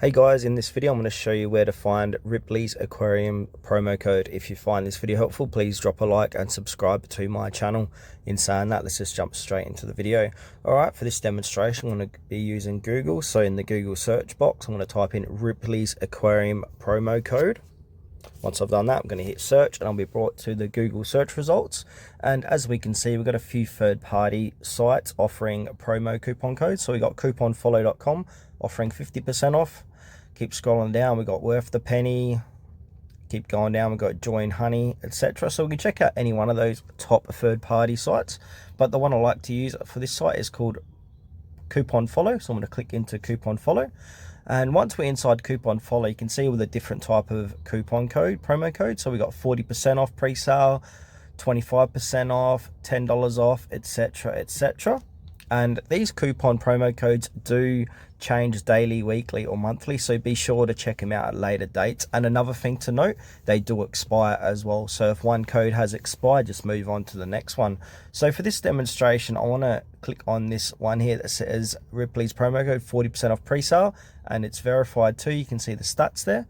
Hey guys, in this video I'm going to show you where to find Ripley's Aquarium promo code. If you find this video helpful, please drop a like and subscribe to my channel. In saying that, let's just jump straight into the video. Alright, for this demonstration I'm going to be using Google. So in the Google search box I'm going to type in Ripley's Aquarium promo code. Once I've done that, I'm going to hit search and I'll be brought to the Google search results. And as we can see, we've got a few third-party sites offering promo coupon codes. So we got couponfollow.com offering 50% off. Keep scrolling down, we've got Worth the Penny. Keep going down, we've got Join Honey, etc. So we can check out any one of those top third-party sites. But the one I like to use for this site is called Coupon Follow. So I'm going to click into Coupon Follow. And once we're inside Coupon Follow, you can see all the different type of coupon code, promo code. So we got 40% off pre-sale, 25% off, $10 off, etc., etc. And these coupon promo codes do change daily, weekly, or monthly, so be sure to check them out at later dates. And another thing to note, they do expire as well. So if one code has expired, just move on to the next one. So for this demonstration, I want to click on this one here that says Ripley's promo code 40% off pre-sale, and it's verified too. You can see the stats there.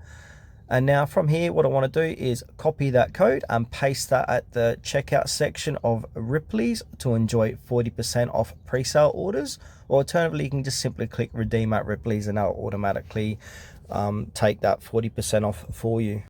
And now from here, what I want to do is copy that code and paste that at the checkout section of Ripley's to enjoy 40% off pre-sale orders. Or alternatively, you can just simply click redeem at Ripley's and that'll automatically take that 40% off for you.